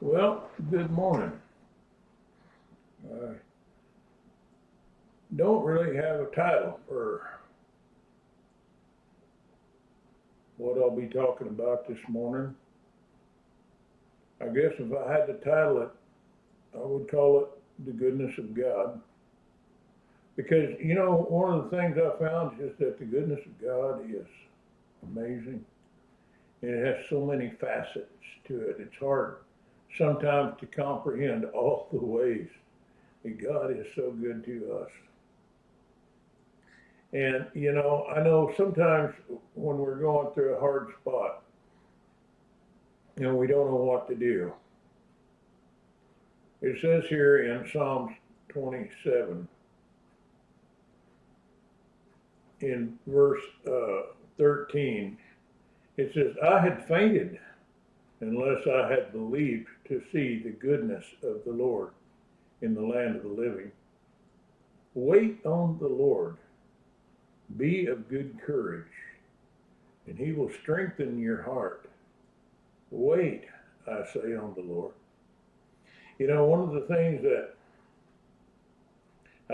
Well, good morning. I don't really have a title for what I'll be talking about this morning. I guess if I had to title it, I would call it The Goodness of God. Because, one of the things I found is that the goodness of God is amazing. And it has so many facets to it. It's hard sometimes to comprehend all the ways that God is so good to us. And, I know sometimes when we're going through a hard spot, we don't know what to do. It says here in Psalms 27, in verse 13, it says, I had fainted unless I had believed to see the goodness of the Lord in the land of the living. Wait on the Lord, be of good courage, and he will strengthen your heart. Wait, I say, on the Lord. One of the things that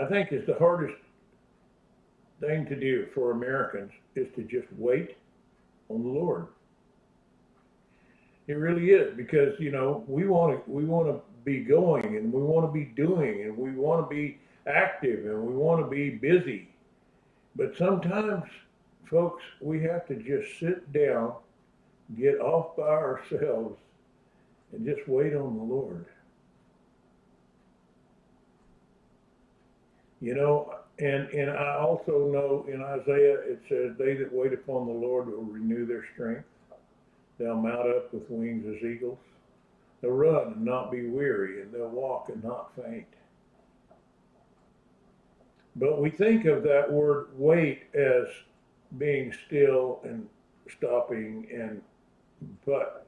I think is the hardest thing to do for Americans is to just wait on the Lord. It really is because we want to be going and we want to be doing and we want to be active and we want to be busy. But sometimes, folks, we have to just sit down, get off by ourselves, and just wait on the Lord. And I also know in Isaiah it says, "They that wait upon the Lord will renew their strength. They'll mount up with wings as eagles. They'll run and not be weary, and they'll walk and not faint." But we think of that word wait as being still and stopping, but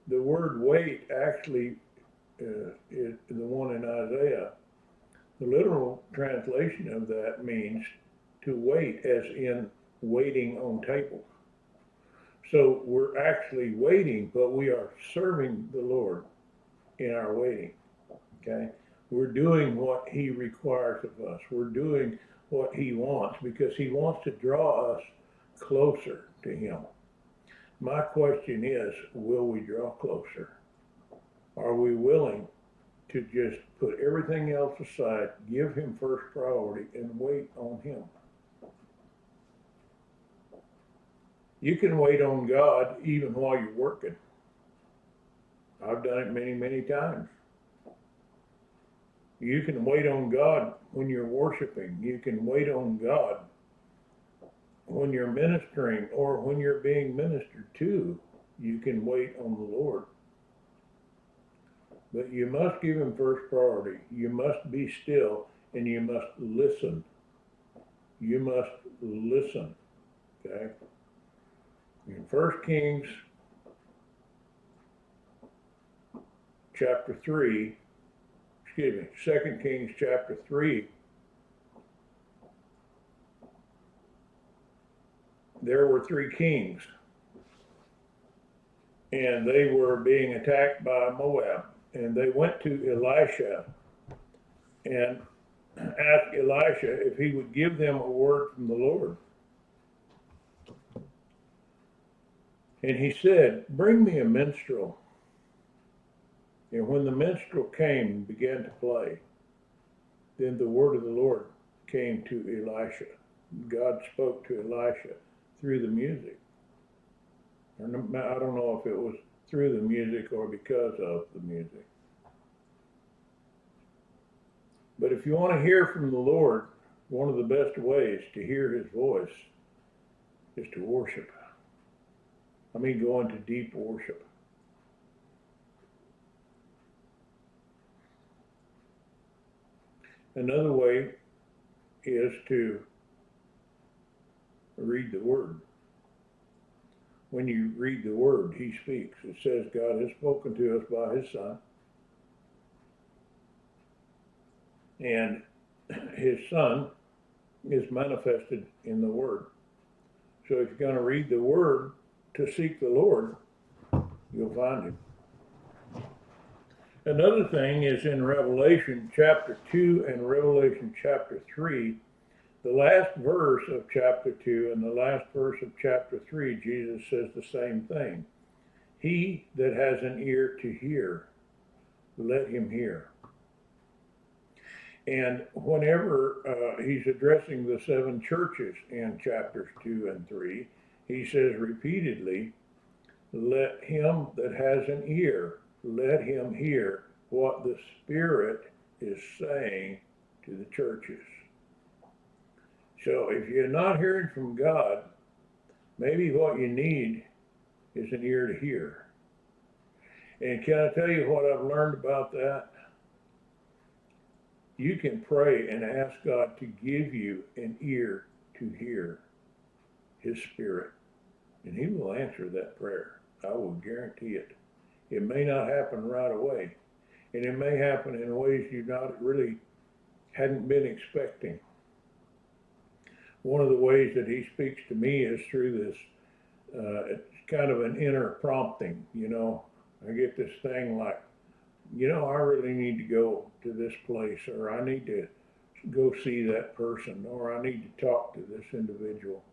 the word wait actually is the one in Isaiah. The literal translation of that means to wait, as in waiting on tables. So we're actually waiting, but we are serving the Lord in our waiting. Okay? We're doing what He requires of us. We're doing what He wants because He wants to draw us closer to Him. My question is, will we draw closer? Are we willing to just put everything else aside, give Him first priority, and wait on Him? You can wait on God even while you're working. I've done it many, many times. You can wait on God when you're worshiping. You can wait on God when you're ministering or when you're being ministered to. You can wait on the Lord. But you must give Him first priority. You must be still and you must listen. You must listen. Okay? In 1 Kings chapter 3, 2 Kings chapter 3, there were three kings, and they were being attacked by Moab. And they went to Elisha and asked Elisha if he would give them a word from the Lord. And he said, "Bring me a minstrel." And when the minstrel came and began to play, then the word of the Lord came to Elisha. God spoke to Elisha through the music. I don't know if it was through the music or because of the music. But if you want to hear from the Lord, one of the best ways to hear His voice is to worship. I mean, go into deep worship. Another way is to read the Word. When you read the Word, He speaks. It says God has spoken to us by His Son. And His Son is manifested in the Word. So if you're going to read the Word to seek the Lord, you'll find Him. Another thing is in Revelation chapter 2 and Revelation chapter 3, the last verse of chapter 2 and the last verse of chapter 3, Jesus says the same thing. He that has an ear to hear, let him hear. And whenever he's addressing the seven churches in chapters 2 and 3, he says repeatedly, let him that has an ear, let him hear what the Spirit is saying to the churches. So if you're not hearing from God, maybe what you need is an ear to hear. And can I tell you what I've learned about that? You can pray and ask God to give you an ear to hear His Spirit, and He will answer that prayer. I will guarantee it. It may not happen right away, and it may happen in ways you not really hadn't been expecting. One of the ways that He speaks to me is through this. It's kind of an inner prompting. I get this thing like, I really need to go to this place, or I need to go see that person, or I need to talk to this individual.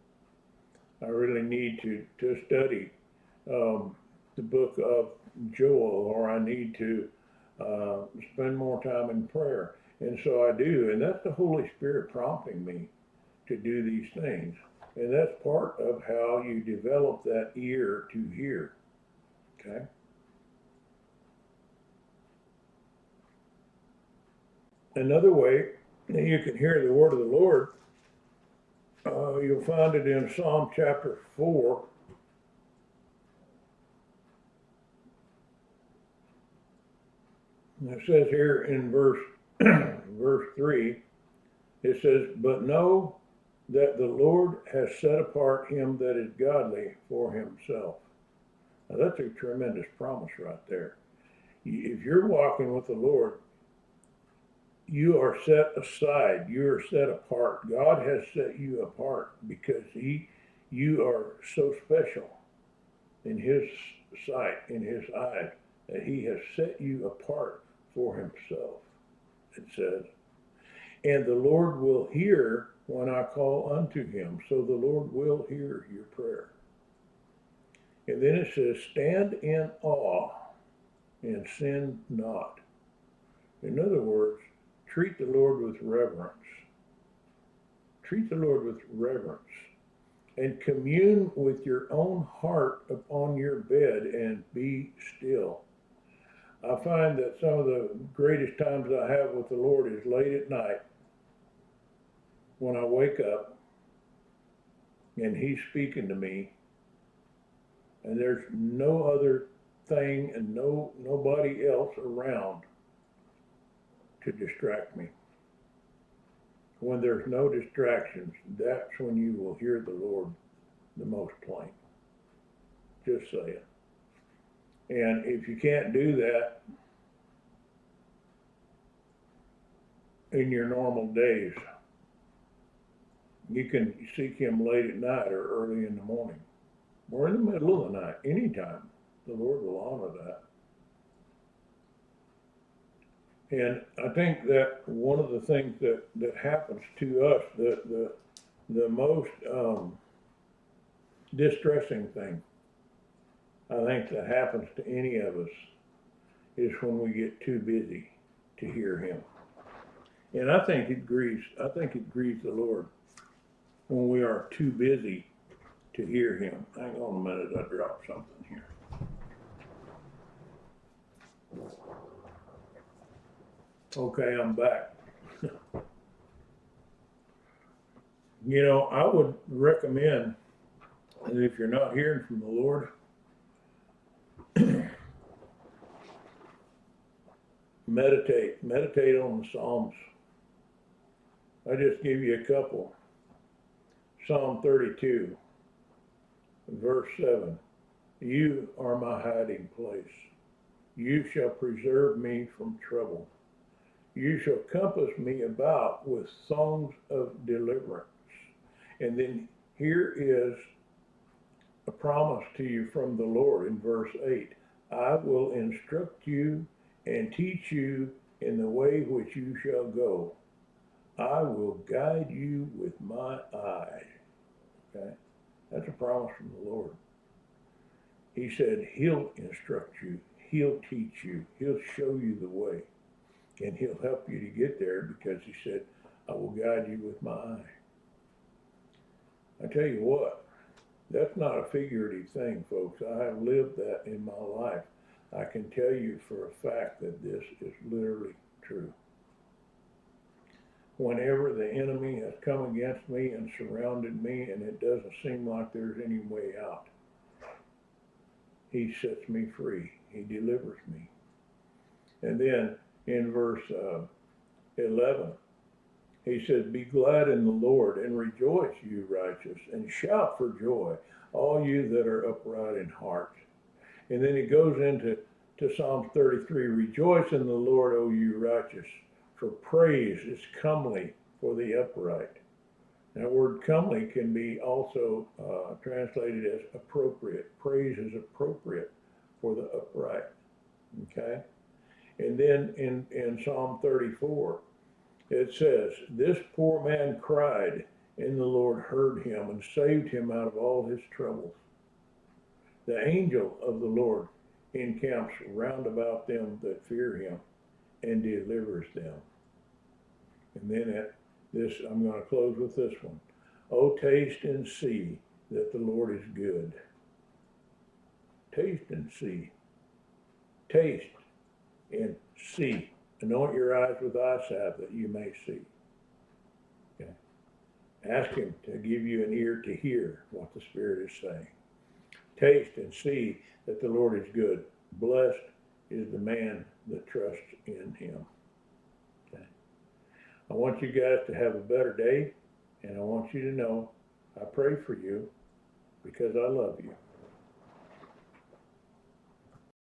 I really need to study the book of Joel, or I need to spend more time in prayer. And so I do, and that's the Holy Spirit prompting me to do these things. And that's part of how you develop that ear to hear. Okay? Another way that you can hear the word of the Lord, you'll find it in Psalm chapter 4. And it says here in verse 3, it says, but know that the Lord has set apart him that is godly for himself. Now that's a tremendous promise right there. If you're walking with the Lord, you are set aside. You are set apart. God has set you apart because you are so special in His sight, in His eyes, that He has set you apart for Himself, it says. And the Lord will hear when I call unto Him. So the Lord will hear your prayer. And then it says, stand in awe and sin not. In other words, treat the Lord with reverence. Treat the Lord with reverence. And commune with your own heart upon your bed and be still. I find that some of the greatest times I have with the Lord is late at night when I wake up and He's speaking to me, and there's no other thing and nobody else around to distract me. When there's no distractions, that's when you will hear the Lord the most plain. Just saying. And if you can't do that in your normal days, you can seek Him late at night or early in the morning or in the middle of the night, anytime. The Lord will honor that. And I think that one of the things that happens to us, the most distressing thing I think that happens to any of us is when we get too busy to hear Him. And I think it grieves the Lord when we are too busy to hear Him. Hang on a minute, I dropped something here. Okay, I'm back. I would recommend that if you're not hearing from the Lord, meditate on the Psalms. I just give you a couple. Psalm 32, verse 7. You are my hiding place. You shall preserve me from trouble. You shall compass me about with songs of deliverance. And then here is a promise to you from the Lord in verse 8. I will instruct you and teach you in the way which you shall go. I will guide you with my eye. Okay? That's a promise from the Lord. He said he'll instruct you. He'll teach you. He'll show you the way. And he'll help you to get there because he said, I will guide you with my eye. I tell you what, that's not a figurative thing, folks. I have lived that in my life. I can tell you for a fact that this is literally true. Whenever the enemy has come against me and surrounded me and it doesn't seem like there's any way out, he sets me free. He delivers me. And then in verse 11, he says, be glad in the Lord and rejoice, you righteous, and shout for joy, all you that are upright in heart. And then he goes into Psalm 33, rejoice in the Lord, O you righteous, for praise is comely for the upright. That word comely can be also translated as appropriate. Praise is appropriate for the upright. Okay? And then in Psalm 34, it says, this poor man cried, and the Lord heard him and saved him out of all his troubles. The angel of the Lord encamps round about them that fear him and delivers them. And then at this, I'm going to close with this one. Oh, taste and see that the Lord is good. Taste and see. Taste and see. Anoint your eyes with eye salve that you may see. Okay. Ask him to give you an ear to hear what the Spirit is saying. Taste and see that the Lord is good. Blessed is the man that trusts in him. Okay. I want you guys to have a better day, and I want you to know I pray for you because I love you.